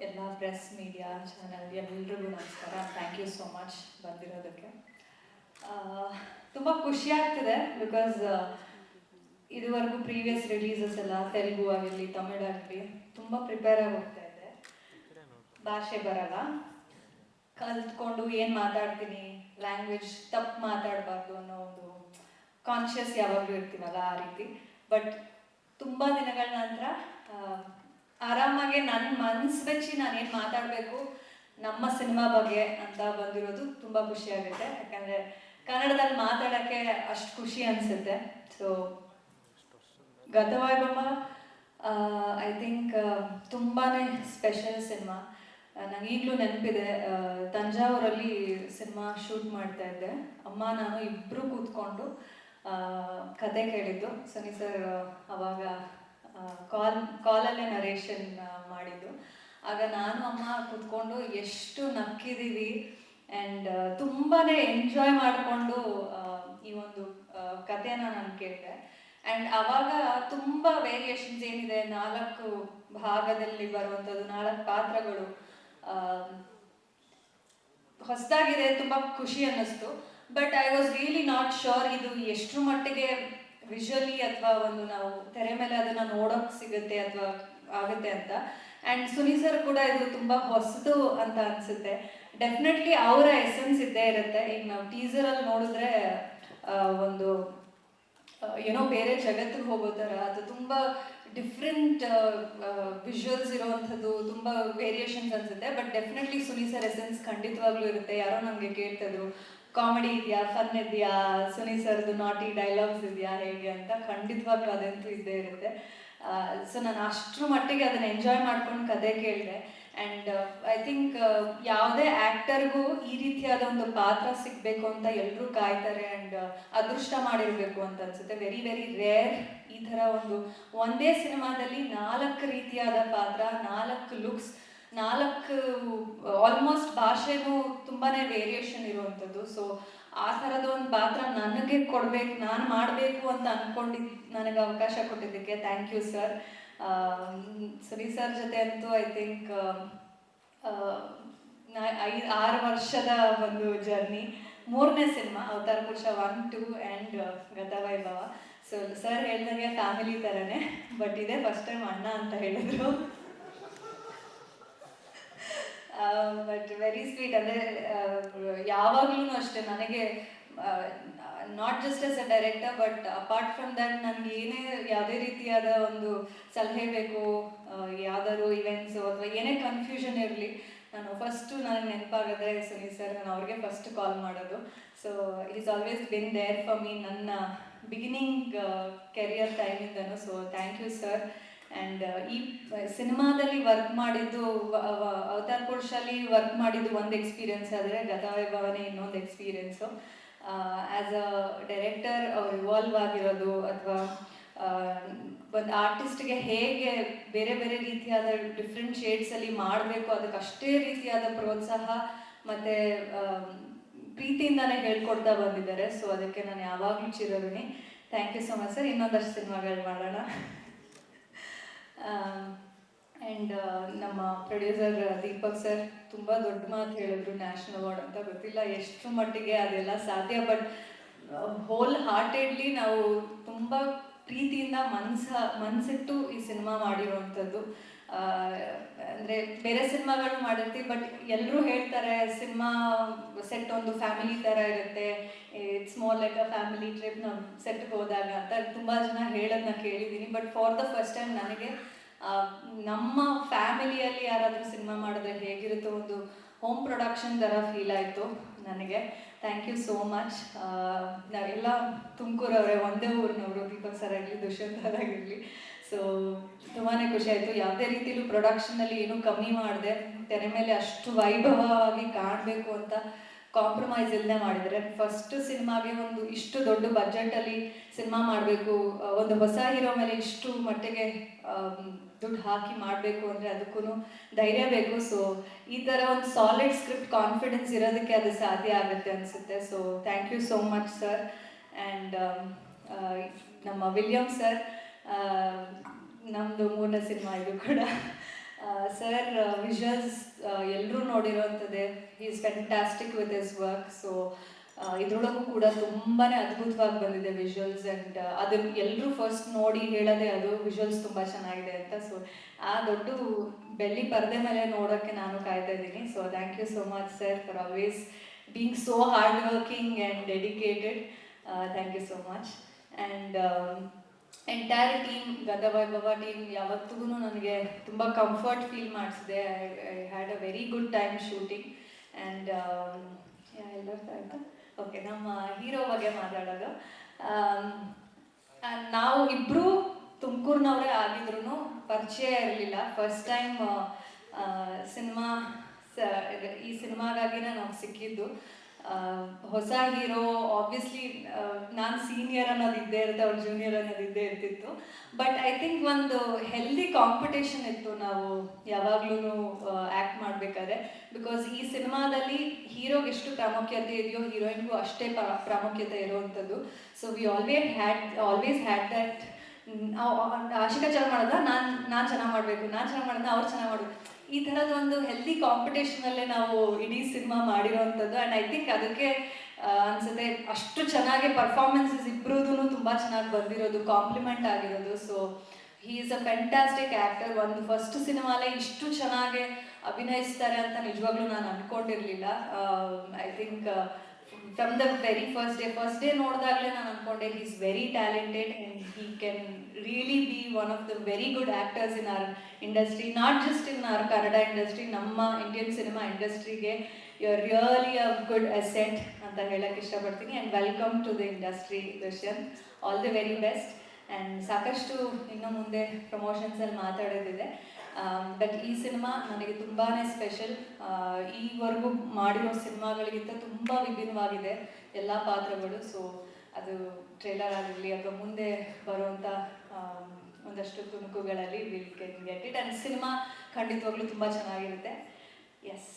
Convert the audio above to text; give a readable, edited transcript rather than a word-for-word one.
ಎಲ್ಲ press media channel ಎಲ್ರಿಗೂ ನಮಸ್ಕಾರ. ಥ್ಯಾಂಕ್ ಯು ಸೋ ಮಚ್ ಬಂದಿರೋದಕ್ಕೆ. ತುಂಬ ಖುಷಿ ಆಗ್ತಿದೆ ಬಿಕಾಸ್ ಇದುವರೆಗೂ ಪ್ರೀವಿಯಸ್ ರಿಲೀಸಸ್ ಎಲ್ಲ ತೆಲುಗು ಆಗಿರಲಿ ತಮಿಳ್ ಆಗಲಿ ತುಂಬ ಪ್ರಿಪೇರ್ ಆಗಿ ಹೋಗ್ತಾ ಇದ್ದೆ. ಭಾಷೆ ಬರಲ್ಲ, ಕಲ್ತ್ಕೊಂಡು ಏನು ಮಾತಾಡ್ತೀನಿ, ಲ್ಯಾಂಗ್ವೇಜ್ ತಪ್ಪು ಮಾತಾಡಬಾರ್ದು ಅನ್ನೋ ಒಂದು ಕಾನ್ಷಿಯಸ್ ಯಾವಾಗಲೂ ಇರ್ತೀವಲ್ಲ ಆ ರೀತಿ. ಬಟ್ ತುಂಬ ದಿನಗಳ ನಂತರ ಆರಾಮಾಗೆ ನನ್ನ ಮನ್ಸು ಬೆಚ್ಚಿ ನಾನೇನು ಮಾತಾಡಬೇಕು ನಮ್ಮ ಸಿನಿಮಾ ಬಗ್ಗೆ ಅಂತ ಬಂದಿರೋದು ತುಂಬ ಖುಷಿಯಾಗುತ್ತೆ. ಯಾಕಂದರೆ ಕನ್ನಡದಲ್ಲಿ ಮಾತಾಡೋಕ್ಕೆ ಅಷ್ಟು ಖುಷಿ ಅನಿಸುತ್ತೆ. ಸೊ ಗತವೈಭವ ಐ ಥಿಂಕ್ ತುಂಬಾ ಸ್ಪೆಷಲ್ ಸಿನಿಮಾ. ನಂಗೆ ಈಗಲೂ ನೆನಪಿದೆ, ತಂಜಾವೂರಲ್ಲಿ ಸಿನಿಮಾ ಶೂಟ್ ಮಾಡ್ತಾ ಇದ್ದೆ. ಅಮ್ಮ ನಾನು ಇಬ್ಬರು ಕೂತ್ಕೊಂಡು ಕತೆ ಕೇಳಿದ್ದು. ಸನಿ ಸರ್ ಅವಾಗ ಕಾಲಲ್ಲೇ ನರೇಷನ್ ಮಾಡಿದ್ದು. ಆಗ ನಾನು ಅಮ್ಮ ಕೂತ್ಕೊಂಡು ಎಷ್ಟು ನಕ್ಕಿದ್ದೀವಿ ಆ್ಯಂಡ್ ತುಂಬಾ ಎಂಜಾಯ್ ಮಾಡಿಕೊಂಡು ಈ ಒಂದು ಕಥೆನ ನಾನು ಕೇಳಿದೆ. ಆ್ಯಂಡ್ ಆವಾಗ ತುಂಬ ವೇರಿಯೇಷನ್ಸ್ ಏನಿದೆ, 4 ಭಾಗದಲ್ಲಿ ಬರುವಂಥದ್ದು 4 ಪಾತ್ರಗಳು ಹೊಸದಾಗಿದೆ, ತುಂಬ ಖುಷಿ ಅನ್ನಿಸ್ತು. But I was really not sure ಇದು ಎಷ್ಟರ ಮಟ್ಟಿಗೆ ವಿಜುವಲಿ ಅಥವಾ ಒಂದು ನಾವು ತೆರೆ ಮೇಲೆ ಅದನ್ನು ನೋಡೋಕೆ ಸಿಗುತ್ತೆ ಅಥವಾ ಆಗುತ್ತೆ ಅಂತ. ಆ್ಯಂಡ್ ಸುನಿ ಸರ್ ಕೂಡ ಇದು ತುಂಬ ಹೊಸದು ಅಂತ ಅನಿಸುತ್ತೆ. ಡೆಫಿನೆಟ್ಲಿ ಅವರ ಎಸೆನ್ಸ್ ಇದ್ದೇ ಇರುತ್ತೆ. ಈಗ ನಾವು ಟೀಸರಲ್ಲಿ ನೋಡಿದ್ರೆ ಒಂದು ಏನೋ ಬೇರೆ ಜಗತ್ತಿಗೆ ಹೋಗೋ ಥರ, ಅದು ತುಂಬ ಡಿಫ್ರೆಂಟ್ ವಿಜುವಲ್ಸ್ ಇರೋವಂಥದ್ದು, ತುಂಬ ವೇರಿಯೇಷನ್ಸ್ ಅನಿಸುತ್ತೆ. But definitely Suni sir essence ಖಂಡಿತವಾಗ್ಲೂ ಇರುತ್ತೆ. ಯಾರೋ ನಮಗೆ ಕೇಳ್ತಿದ್ರು ಕಾಮಿಡಿ ಇದೆಯಾ, ಫನ್ ಇದೆಯಾ, ಸುನಿ ಸರ್ದು ನಾಟಿ ಡೈಲಾಗ್ಸ್ ಇದೆಯಾ ಹೇಗೆ ಅಂತ. ಖಂಡಿತವಾಗ್ಲೂ ಅದಂತೂ ಇದ್ದೇ ಇರುತ್ತೆ. ಸೊ ನಾನು ಅಷ್ಟರ ಮಟ್ಟಿಗೆ ಅದನ್ನು ಎಂಜಾಯ್ ಮಾಡ್ಕೊಂಡು ಕತೆ ಕೇಳಿದೆ. ಆ್ಯಂಡ್ ಐ ಥಿಂಕ್ ಯಾವುದೇ ಆ್ಯಕ್ಟರ್ಗೂ ಈ ರೀತಿಯಾದ ಒಂದು ಪಾತ್ರ ಸಿಗಬೇಕು ಅಂತ ಎಲ್ಲರೂ ಕಾಯ್ತಾರೆ. ಆ್ಯಂಡ್ ಅದೃಷ್ಟ ಮಾಡಿರಬೇಕು ಅಂತ ಅನಿಸುತ್ತೆ. ವೆರಿ ವೆರಿ ರೇರ್ ಈ ಥರ ಒಂದೇ ಸಿನಿಮಾದಲ್ಲಿ 4 ರೀತಿಯಾದ ಪಾತ್ರ, 4 ಲುಕ್ಸ್, 4 ಆಲ್ಮೋಸ್ಟ್ ಭಾಷೆಗೂ ತುಂಬಾ ವೇರಿಯೇಷನ್ ಇರುವಂಥದ್ದು. ಸೊ ಆ ಥರದ ಒಂದು ಪಾತ್ರ ನನಗೆ ಕೊಡಬೇಕು, ನಾನು ಮಾಡಬೇಕು ಅಂತ ಅಂದ್ಕೊಂಡಿದ್ದು, ನನಗೆ ಅವಕಾಶ ಕೊಟ್ಟಿದ್ದಕ್ಕೆ thank you sir. Suni sir ಜೊತೆ ಅಂತೂ ಐ ಥಿಂಕ್ 5-6 ವರ್ಷದ ಒಂದು ಜರ್ನಿ. 3ನೇ ಸಿನಿಮಾ ಅವತಾರ ಪುರುಷ 1, 2 ಆ್ಯಂಡ್ ಗತವೈಭವ. ಸೊ ಸರ್ ಹೇಳ್ದಂಗೆ ಫ್ಯಾಮಿಲಿ ಥರನೇ. ಬಟ್ ಇದೇ ಫಸ್ಟ್ ಟೈಮ್ ಅಣ್ಣ ಅಂತ ಹೇಳಿದ್ರು. But very sweet. ಅಂದರೆ ಯಾವಾಗಲೂ ಅಷ್ಟೇ ನನಗೆ not just as a director but apart from that ನನಗೆ ಏನೇ ಯಾವುದೇ ರೀತಿಯಾದ ಒಂದು ಸಲಹೆ ಬೇಕು, ಯಾವ್ದಾದ್ರು ಇವೆಂಟ್ಸು ಅಥವಾ ಏನೇ ಕನ್ಫ್ಯೂಷನ್ ಇರಲಿ, ನಾನು ಫಸ್ಟು ನನಗೆ ನೆನಪಾಗದೆ ಸುನಿ ಸರ್, ನಾನು ಅವ್ರಿಗೆ ಫಸ್ಟ್ ಕಾಲ್ ಮಾಡೋದು. So is always been there for me ನನ್ನ ಬಿಗಿನಿಂಗ್ ಕೆರಿಯರ್ ಟೈಮಿಂದನು. So thank you sir. And ಈ ಸಿನಿಮಾದಲ್ಲಿ ವರ್ಕ್ ಮಾಡಿದ್ದು, ಅವತಾರ ಪುರುಷಲ್ಲಿ ವರ್ಕ್ ಮಾಡಿದ್ದು ಒಂದು ಎಕ್ಸ್ಪೀರಿಯನ್ಸ್ ಆದರೆ ಗತವೈಭವನೇ ಇನ್ನೊಂದು ಎಕ್ಸ್ಪೀರಿಯನ್ಸು. ಆ್ಯಸ್ ಅ ಡೈರೆಕ್ಟರ್ ಅವ್ರು ಇವಾಲ್ವ್ ಆಗಿರೋದು, ಅಥವಾ ಒಂದು ಆರ್ಟಿಸ್ಟ್ಗೆ ಹೇಗೆ ಬೇರೆ ಬೇರೆ ರೀತಿಯಾದ ಡಿಫ್ರೆಂಟ್ ಶೇಡ್ಸಲ್ಲಿ ಮಾಡಬೇಕು, ಅದಕ್ಕೆ ಅಷ್ಟೇ ರೀತಿಯಾದ ಪ್ರೋತ್ಸಾಹ ಮತ್ತು ಪ್ರೀತಿಯಿಂದಲೇ ಹೇಳ್ಕೊಡ್ತಾ ಬಂದಿದ್ದಾರೆ. ಸೊ ಅದಕ್ಕೆ ನಾನು ಯಾವಾಗಲೂ ಚಿರಋಣಿ. Thank you so much sir. ಇನ್ನೊಂದಷ್ಟು ಸಿನಿಮಾಗಳು ಮಾಡೋಣ. ಆ್ಯಂಡ್ ನಮ್ಮ ಪ್ರೊಡ್ಯೂಸರ್ ದೀಪಕ್ ಸರ್ ತುಂಬ ದೊಡ್ಡ ಮಾತು ಹೇಳಿದ್ರು, ನ್ಯಾಷನಲ್ ಅವಾರ್ಡ್ ಅಂತ. ಗೊತ್ತಿಲ್ಲ ಎಷ್ಟು ಮಟ್ಟಿಗೆ ಅದೆಲ್ಲ ಸಾಧ್ಯ, ಬಟ್ ಹೋಲ್ ಹಾರ್ಟೆಡ್ಲಿ ನಾವು ತುಂಬ ಪ್ರೀತಿಯಿಂದ ಮನಸ್ಸಿಟ್ಟು ಈ ಸಿನಿಮಾ ಮಾಡಿರುವಂಥದ್ದು. ಅಂದರೆ ಬೇರೆ ಸಿನಿಮಾಗಳು ಮಾಡಿರ್ತೀವಿ, ಬಟ್ ಎಲ್ಲರೂ ಹೇಳ್ತಾರೆ ಸಿನಿಮಾ ಸೆಟ್ ಒಂದು ಫ್ಯಾಮಿಲಿ ಥರ ಇರುತ್ತೆ, it's more like a family trip ನಾವು ಸೆಟ್ಗೆ ಹೋದಾಗ ಅಂತ ತುಂಬ ಜನ ಹೇಳೋದನ್ನ ಕೇಳಿದ್ದೀನಿ. But for the first time ನನಗೆ ನಮ್ಮ ಫ್ಯಾಮಿಲಿಯಲ್ಲಿ ಯಾರಾದರೂ ಸಿನಿಮಾ ಮಾಡಿದ್ರೆ ಹೇಗಿರುತ್ತೋ ಒಂದು ಹೋಮ್ ಪ್ರೊಡಕ್ಷನ್ ಥರ ಫೀಲ್ ಆಯಿತು ನನಗೆ. Thank you so much. ನಾವೆಲ್ಲ ತುಮಕೂರವರೇ, ಒಂದೇ ಊರಿನವರು, ದೀಪಕ್ ಸರ್ ಆಗಲಿ, ದುಷ್ಯಂತ್ ಆಗಿರಲಿ. ಸೊ ತುಂಬಾ ಖುಷಿ ಆಯಿತು. ಯಾವುದೇ ರೀತಿಯಲ್ಲೂ ಪ್ರೊಡಕ್ಷನಲ್ಲಿ ಏನೂ ಕಮ್ಮಿ ಮಾಡಿದೆ, ತೆರೆ ಮೇಲೆ ಅಷ್ಟು ವೈಭವವಾಗಿ ಕಾಣಬೇಕು ಅಂತ ಕಾಂಪ್ರಮೈಸ್ ಇಲ್ಲದೆ ಮಾಡಿದರೆ. ಫಸ್ಟ್ ಸಿನಿಮಾಗೆ ಒಂದು ಇಷ್ಟು ದೊಡ್ಡ ಬಜೆಟಲ್ಲಿ ಸಿನಿಮಾ ಮಾಡಬೇಕು, ಒಂದು ಹೊಸ ಹೀರೋ ಮೇಲೆ ಇಷ್ಟು ಮಟ್ಟಿಗೆ ದುಡ್ಡು ಹಾಕಿ ಮಾಡಬೇಕು ಅಂದರೆ ಅದಕ್ಕೂ ಧೈರ್ಯ ಬೇಕು. ಸೊ ಈ ಥರ ಒಂದು ಸಾಲಿಡ್ ಸ್ಕ್ರಿಪ್ಟ್ ಕಾನ್ಫಿಡೆನ್ಸ್ ಇರೋದಕ್ಕೆ ಅದು ಸಾಧ್ಯ ಆಗುತ್ತೆ ಅನಿಸುತ್ತೆ. So thank you so much sir. And ನಮ್ಮ ವಿಲಿಯಮ್ ಸರ್, ನಮ್ಮದು 3ನೇ ಸಿನಿಮಾ ಇದು ಕೂಡ. ಸರ್ ವಿಜುವಲ್ಸ್ ಎಲ್ಲರೂ ನೋಡಿರೋವಂಥದ್ದೇ, is fantastic with his work. So ಇದ್ರೊಳಗೂ ಕೂಡ ತುಂಬಾನೇ ಅದ್ಭುತವಾಗಿ ಬಂದಿದೆ ವಿಜುವಲ್ಸ್. ಆ್ಯಂಡ್ ಅದನ್ನು ಎಲ್ಲರೂ ಫಸ್ಟ್ ನೋಡಿ ಹೇಳೋದೇ ಅದು ವಿಜುವಲ್ಸ್ ತುಂಬ ಚೆನ್ನಾಗಿದೆ ಅಂತ. ಸೊ ಆ ದೊಡ್ಡ ಬೆಳ್ಳಿ ಪರದೆ ಮೇಲೆ ನೋಡೋಕ್ಕೆ ನಾನು ಕಾಯ್ತಾ ಇದ್ದೀನಿ. So thank you so much sir for always being so hard working and dedicated. Thank you so much. And entire team, Gadavaibhava team ಯಾವತ್ತಿಗೂ ನನಗೆ ತುಂಬ ಕಂಫರ್ಟ್ ಫೀಲ್ ಮಾಡಿಸಿದೆ. I had a very good time shooting. And ಎಲ್ಲರೂ ಆಯಿತಾ? Okay, ನಮ್ಮ hero ಬಗ್ಗೆ ಮಾತಾಡೋದು. ನಾವು ಇಬ್ಬರು ತುಮಕೂರಿನವರೇ ಆಗಿದ್ರು ಪರಿಚಯ ಇರಲಿಲ್ಲ. ಫಸ್ಟ್ ಟೈಮ್ ಸಿನಿಮಾ ಈ ಸಿನಿಮಾಗಾಗಿನೇ ನಾವು ಸಿಕ್ಕಿದ್ದು. ಹೊಸ ಹೀರೋ, ಆಬ್ವಿಯಸ್ಲಿ ನಾನು ಸೀನಿಯರ್ ಅನ್ನೋದು ಇದ್ದೇ ಇರುತ್ತೆ, ಅವ್ರು ಜೂನಿಯರ್ ಅನ್ನೋದು ಇದ್ದೇ ಇರ್ತಿತ್ತು. ಬಟ್ ಐ ಥಿಂಕ್ ಒಂದು ಹೆಲ್ದಿ ಕಾಂಪಿಟೇಷನ್ ಇತ್ತು ನಾವು ಯಾವಾಗ್ಲೂ ಆ್ಯಕ್ಟ್ ಮಾಡಬೇಕಾದ್ರೆ. ಬಿಕಾಸ್ ಈ ಸಿನಿಮಾದಲ್ಲಿ ಹೀರೋಗೆ ಎಷ್ಟು ಪ್ರಾಮುಖ್ಯತೆ ಇದೆಯೋ ಹೀರೋಯಿನ್ಗೂ ಅಷ್ಟೇ ಪ್ರಾಮುಖ್ಯತೆ ಇರುವಂಥದ್ದು. So we always had that. Ashika ಚೆನ್ನಾಗಿ ಮಾಡೋದ, ನಾನು ಚೆನ್ನಾಗಿ ಮಾಡಬೇಕು, ನಾನು ಚೆನ್ನಾಗಿ ಮಾಡೋದ, ಅವ್ರು ಚೆನ್ನಾಗಿ ಮಾಡಬೇಕು, ಈ ಥರದ ಒಂದು ಹೆಲ್ದಿ ಕಾಂಪಿಟೇಷನಲ್ಲೇ ನಾವು ಇಡೀ ಸಿನಿಮಾ ಮಾಡಿರೋವಂಥದ್ದು. ಆ್ಯಂಡ್ ಐ ಥಿಂಕ್ ಅದಕ್ಕೆ ಅನ್ಸುತ್ತೆ ಅಷ್ಟು ಚೆನ್ನಾಗಿ ಪರ್ಫಾರ್ಮೆನ್ಸಸ್ ಇಬ್ಬರದೂ ತುಂಬ ಚೆನ್ನಾಗಿ ಬಂದಿರೋದು, ಕಾಂಪ್ಲಿಮೆಂಟ್ ಆಗಿರೋದು. So he is a fantastic actor. ಒಂದು ಫಸ್ಟ್ ಸಿನಿಮಾಲೇ ಇಷ್ಟು ಚೆನ್ನಾಗಿ ಅಭಿನಯಿಸ್ತಾರೆ ಅಂತ ನಿಜವಾಗ್ಲೂ ನಾನು ಅಂದ್ಕೊಂಡಿರಲಿಲ್ಲ. I think from the very first day ನೋಡಿದಾಗಲೇ ನಾನು ಅಂದ್ಕೊಂಡೆ he is very talented and he can really be one of the very good actors in our industry, not just in our Kannada industry, ನಮ್ಮ ಇಂಡಿಯನ್ ಸಿನಿಮಾ ಇಂಡಸ್ಟ್ರಿಗೆ you are really a good asset ಅಂತ ಹೇಳಕ್ಕೆ ಇಷ್ಟಪಡ್ತೀನಿ. And welcome to the industry Darshan, all the very best. And ಸಾಕಷ್ಟು ಇನ್ನು ಮುಂದೆ ಪ್ರಮೋಷನ್ಸಲ್ಲಿ ಮಾತಾಡೋದಿದೆ. But ಈ cinema ನನಗೆ ತುಂಬಾ ಸ್ಪೆಷಲ್. ಈವರೆಗೂ ಮಾಡಿರೋ ಸಿನಿಮಾಗಳಿಗಿಂತ ತುಂಬ ವಿಭಿನ್ನವಾಗಿದೆ ಎಲ್ಲ ಪಾತ್ರಗಳು. ಸೊ ಅದು ಟ್ರೇಲರ್ ಆಗಿರಲಿ ಅಥವಾ ಮುಂದೆ ಬರುವಂಥ ಒಂದಷ್ಟು ತುಣುಕುಗಳಲ್ಲಿ will get it. And cinema ಖಂಡಿತವಾಗ್ಲೂ ತುಂಬ ಚೆನ್ನಾಗಿರುತ್ತೆ. ಎಸ್.